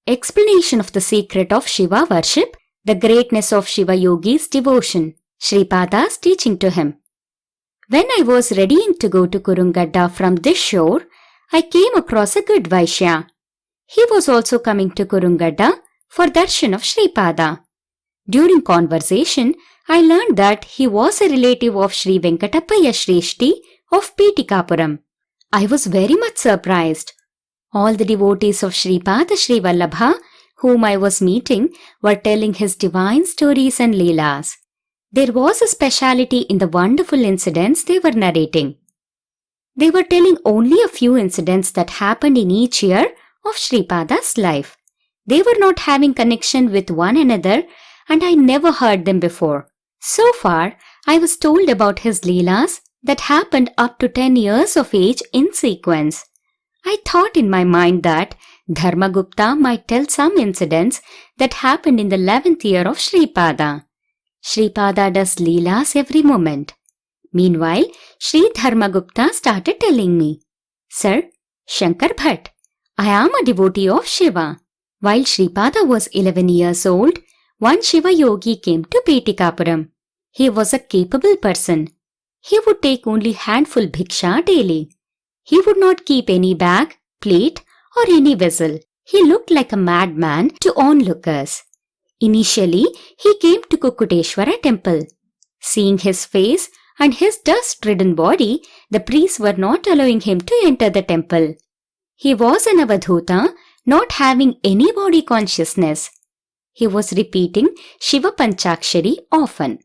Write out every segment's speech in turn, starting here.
Explanation of the secret of Shiva worship, the greatness of Siva Yogi's devotion, Sripada's teaching to him. When I was readying to go to Kurungadda from this shore, I came across a good vysya. He was also coming to Kurungadda for darshan of Sripada. During conversation, I learned that he was a relative of Sri Venkatappaiah Shreshti of Peethikapuram. I was very much surprised. All the devotees of Sripada Srivallabha whom I was meeting were telling his divine stories and leelas. There was a speciality in the wonderful incidents they were narrating. They were telling only a few incidents that happened in each year of Sripada's life. They were not having connection with one another, and I never heard them before. So far, I was told about his leelas that happened up to 10 years of age in sequence. I thought in my mind that Dharma Gupta might tell some incidents that happened in the 11th year of Sripada. Sripada does leelas every moment. Meanwhile, Sri Dharma Gupta started telling me, "Sir, Shankar Bhatt, I am a devotee of Shiva. While Sripada was 11 years old, one Siva Yogi came to Peethikapuram. He was a capable person. He would take only handful bhiksha daily. He would not keep any bag, plate or any vessel. He looked like a madman to onlookers. Initially, he came to Kukuteshwara temple. Seeing his face and his dust-ridden body, the priests were not allowing him to enter the temple. He was an avadhuta, not having any body consciousness. He was repeating Shiva Panchakshari often.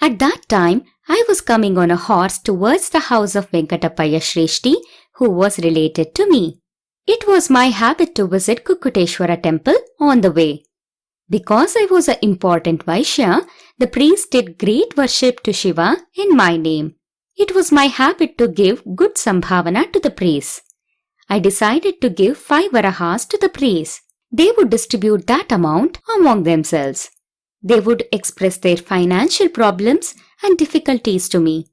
At that time, I was coming on a horse towards the house of Venkatappaiah Shreshti, who was related to me. It was my habit to visit Kukuteshwara temple on the way. Because I was an important Vaishya, the priest did great worship to Shiva in my name. It was my habit to give good sambhavana to the priests. I decided to give 5 varahas to the priests. They would distribute that amount among themselves. They would express their financial problems and difficulties to me.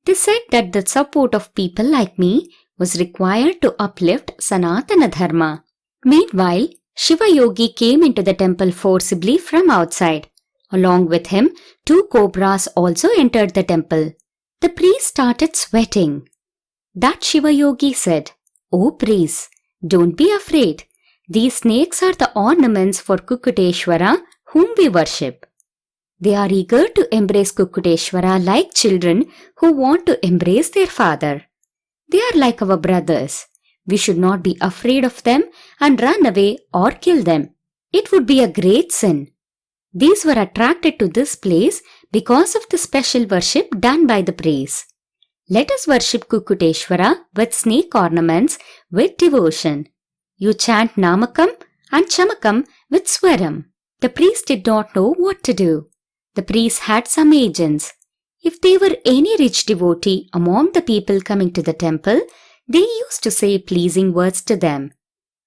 They said that the support of people like me was required to uplift Sanatana Dharma. Meanwhile, Siva Yogi came into the temple forcibly from outside. Along with him, 2 cobras also entered the temple. The priest started sweating. That Siva Yogi said, "Oh priests, don't be afraid. These snakes are the ornaments for Kukuteshwara whom we worship. They are eager to embrace Kukuteshwara like children who want to embrace their father. They are like our brothers. We should not be afraid of them and run away or kill them. It would be a great sin." These were attracted to this place because of the special worship done by the priests. Let us worship Kukuteshwara with snake ornaments with devotion. You chant Namakam and Chamakam with Swaram. The priest did not know what to do. The priest had some agents. If there were any rich devotee among the people coming to the temple, they used to say pleasing words to them.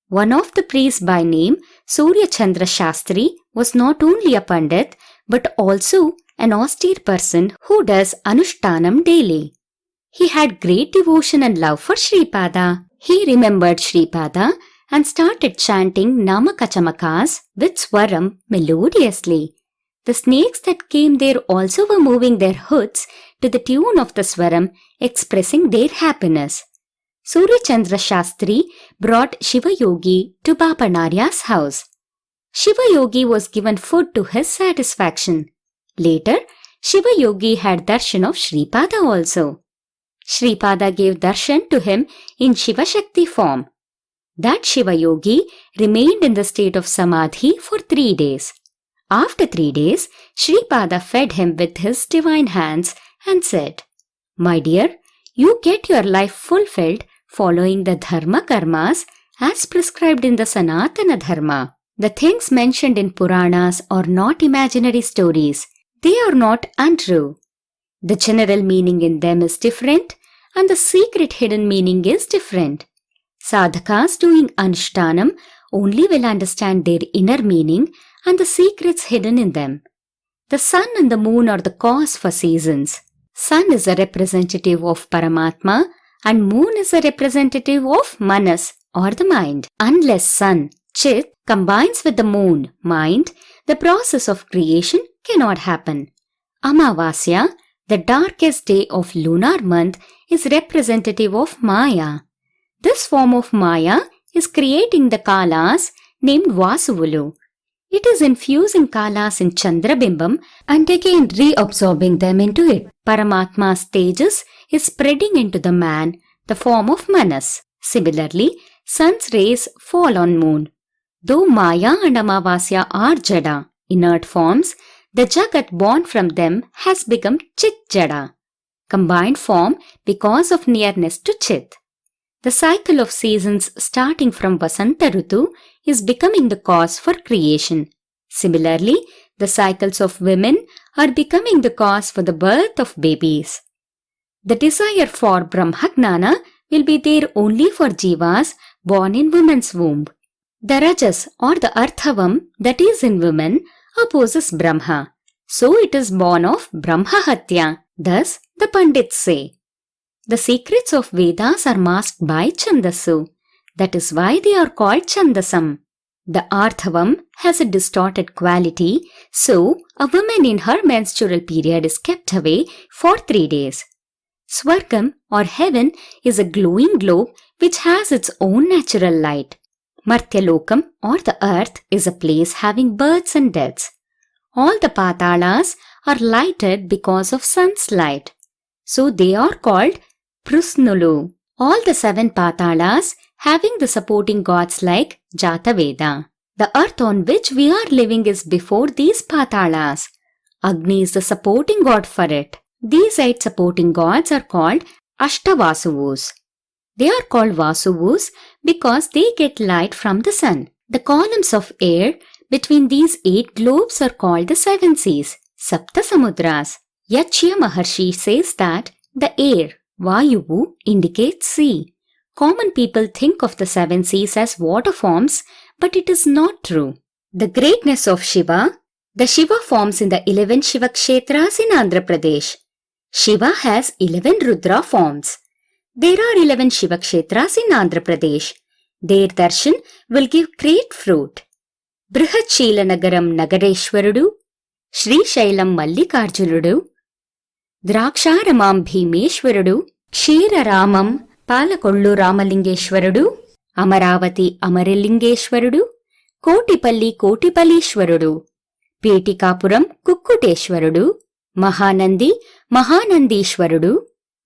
One of the priests by name Surya Chandra Shastri was not only a pandit but also an austere person who does Anushtanam daily. He had great devotion and love for Sripada. He remembered Sripada and started chanting Namakachamakas with Swaram melodiously. The snakes that came there also were moving their hoods to the tune of the Swaram, expressing their happiness. Surya Chandra Shastri brought Siva Yogi to Bapanarya's house. Siva Yogi was given food to his satisfaction. Later, Siva Yogi had darshan of Sripada also. Sripada gave darshan to him in Shiva Shakti form. That Siva Yogi remained in the state of Samadhi for 3 days. After 3 days, Sripada fed him with his divine hands and said, "My dear, you get your life fulfilled following the dharma karmas as prescribed in the Sanatana Dharma. The things mentioned in Puranas are not imaginary stories. They are not untrue. The general meaning in them is different and the secret hidden meaning is different. Sadhakas doing Anushtanam only will understand their inner meaning and the secrets hidden in them. The sun and the moon are the cause for seasons. Sun is a representative of Paramatma and moon is a representative of Manas or the mind. Unless sun, Chit, combines with the moon, mind, the process of creation cannot happen. Amavasya, the darkest day of lunar month, is representative of Maya. This form of Maya is creating the kalas named Vasuvulu. It is infusing kalas in Chandrabimbam and again reabsorbing them into it. Paramatma's tejas is spreading into the man, the form of Manas. Similarly, sun's rays fall on moon. Though Maya and Amavasya are Jada, inert forms, the Jagat born from them has become Chit Jada, combined form because of nearness to Chit. The cycle of seasons starting from Vasanta Rutu is becoming the cause for creation. Similarly, the cycles of women are becoming the cause for the birth of babies. The desire for Brahmagnana will be there only for jivas born in woman's womb. The Rajas or the Arthavam that is in women opposes Brahma. So it is born of Brahmahatya. Thus the Pandits say. The secrets of Vedas are masked by Chandasu. That is why they are called Chandasam. The Arthavam has a distorted quality, so a woman in her menstrual period is kept away for 3 days. Swargam or heaven is a glowing globe which has its own natural light. Martyalokam or the earth is a place having births and deaths. All the patalas are lighted because of sun's light. So they are called Prusnulu. All the 7 patalas having the supporting gods like Jataveda. The earth on which we are living is before these patalas. Agni is the supporting god for it. These 8 supporting gods are called Ashtavasuvus. They are called Vasuvus because they get light from the sun. The columns of air between these 8 globes are called the 7 seas, Sapta Samudras. Yachya Maharshi says that the air, Vayuvu, indicates sea. Common people think of the 7 seas as water forms, but it is not true. The greatness of Shiva, the Shiva forms in the 11 Shiva Kshetras in Andhra Pradesh. Shiva has 11 Rudra forms. There are 11 Shiva Kshetras in Andhra Pradesh. Their darshan will give great fruit. Brihatshilanagaram Nagareshwarudu, Sri Shailam Mallikarjunudu, Draksharamam Bhimeshwarudu, Kshiraramam Palakollu Ramalingeshwarudu, Amaravati Amaralingeshwarudu, Kotipalli Kotipallishwarudu, Peethikapuram Kukkuteshwarudu, Mahanandi Mahanandishwarudu,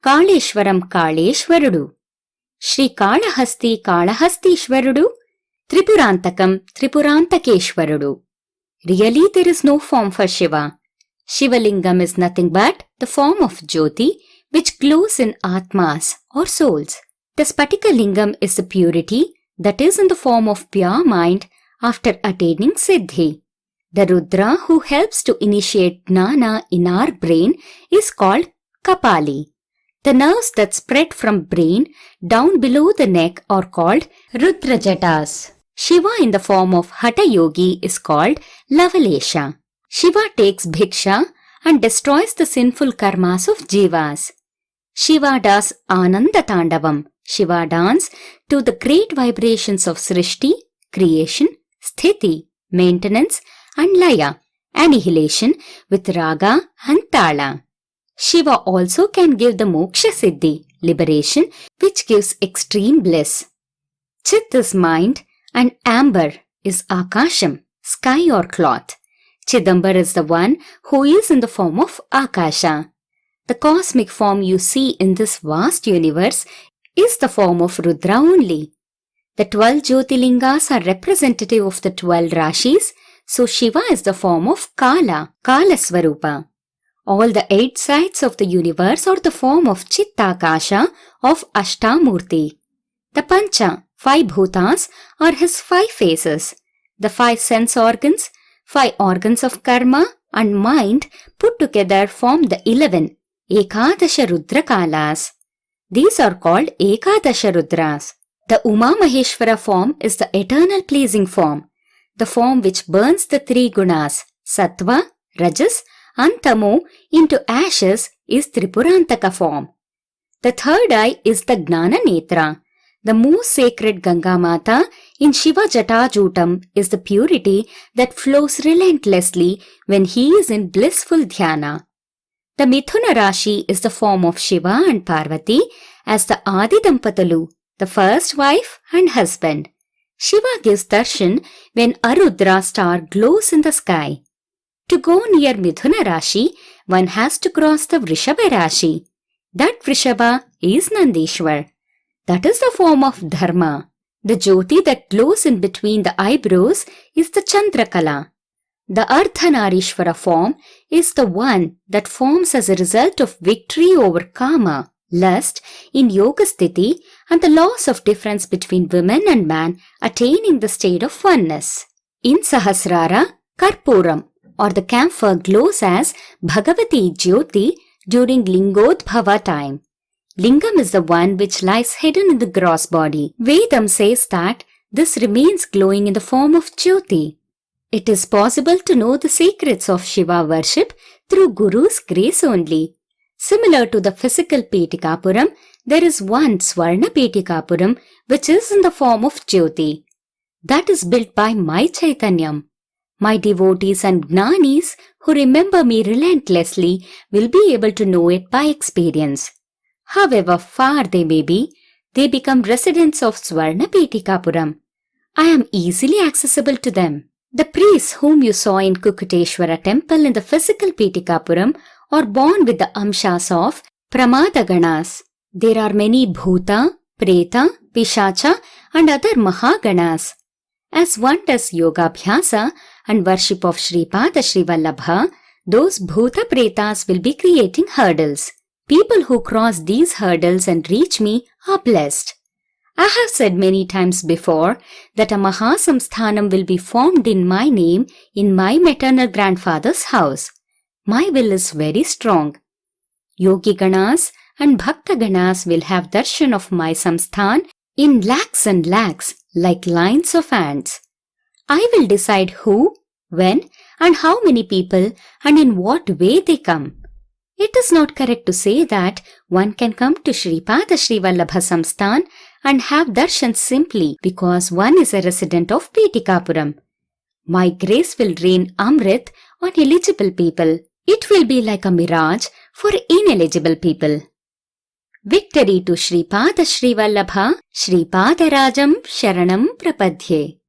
Kaleshwaram Kaleshwarudu, Shri Kalahasti Kalahastishwarudu, Tripurantakam Tripurantakeshwarudu. Really, there is no form for Shiva. Shivalingam is nothing but the form of Jyoti which glows in Atmas or souls. The Spatika Lingam is the purity that is in the form of pure mind after attaining Siddhi. The Rudra who helps to initiate Jnana in our brain is called Kapali. The nerves that spread from brain down below the neck are called Rudra Jatas. Shiva in the form of Hatha Yogi is called Lavalesha. Shiva takes bhiksha and destroys the sinful karmas of jivas. Shiva does Ananda Tandavam. Shiva dance to the great vibrations of Sreshti, creation, Sthiti, maintenance and Laya, annihilation with Raga and Tala. Shiva also can give the moksha siddhi, liberation, which gives extreme bliss. Chit is mind and amber is Akasham, sky or cloth. Chidambar is the one who is in the form of Akasha. The cosmic form you see in this vast universe is the form of Rudra only. The 12 Jyotirlingas are representative of the 12 Rashis, so Shiva is the form of Kala, Kala Swarupa. All the 8 sides of the universe are the form of Chittakasha of Ashtamurti. The Pancha, 5 bhutas, are his 5 faces. The 5 sense organs, 5 organs of karma and mind put together form the 11 Ekadasha Rudra Kalas. These are called Ekadasha Rudras. The Uma Maheshwara form is the eternal pleasing form, the form which burns the 3 gunas, Sattva, Rajas and Tamo into ashes is Tripurantaka form. The third eye is the Gnana Netra. The most sacred Ganga Mata in Shiva Jatajutam is the purity that flows relentlessly when he is in blissful dhyana. The Mithuna Rashi is the form of Shiva and Parvati as the Adi Dampatalu, the first wife and husband. Shiva gives darshan when Arudra star glows in the sky. To go near Mithuna Rashi, one has to cross the Vrishabha Rashi. That Vrishabha is Nandishwar. That is the form of Dharma. The Jyoti that glows in between the eyebrows is the Chandrakala. The Ardhanarishwara form is the one that forms as a result of victory over Kama, lust, in Yoga Sthiti and the loss of difference between women and man attaining the state of oneness. In Sahasrara, Karpuram or the camphor glows as Bhagavati Jyoti during Lingodbhava time. Lingam is the one which lies hidden in the gross body. Vedam says that this remains glowing in the form of Jyoti. It is possible to know the secrets of Shiva worship through Guru's grace only. Similar to the physical Peethikapuram, there is one Swarna Peethikapuram which is in the form of Jyoti. That is built by my Chaitanyam. My devotees and Gnanis who remember me relentlessly will be able to know it by experience. However far they may be, they become residents of Swarna Peethikapuram. I am easily accessible to them. The priests whom you saw in Kukuteshwara temple in the physical Peethikapuram are born with the amshas of Pramada Ganas. There are many Bhuta, Preta, Pishacha and other Mahaganas. As one does yoga abhyasa and worship of Sripada Srivallabha, those Bhuta Pretas will be creating hurdles. People who cross these hurdles and reach me are blessed. I have said many times before that a mahasamstanam will be formed in my name in my maternal grandfather's house. My will is very strong. Yogi Ganas and Bhakta Ganas will have darshan of my samsthan in lakhs and lakhs like lines of ants. I will decide who, when and how many people and in what way they come. It is not correct to say that one can come to Sripada Srivallabha samsthan and have darshan simply because one is a resident of Peethikapuram. My grace will rain Amrit on eligible people. It will be like a mirage for ineligible people. Victory to Sripada Srivallabha, sripadarajam saranam prapadhye.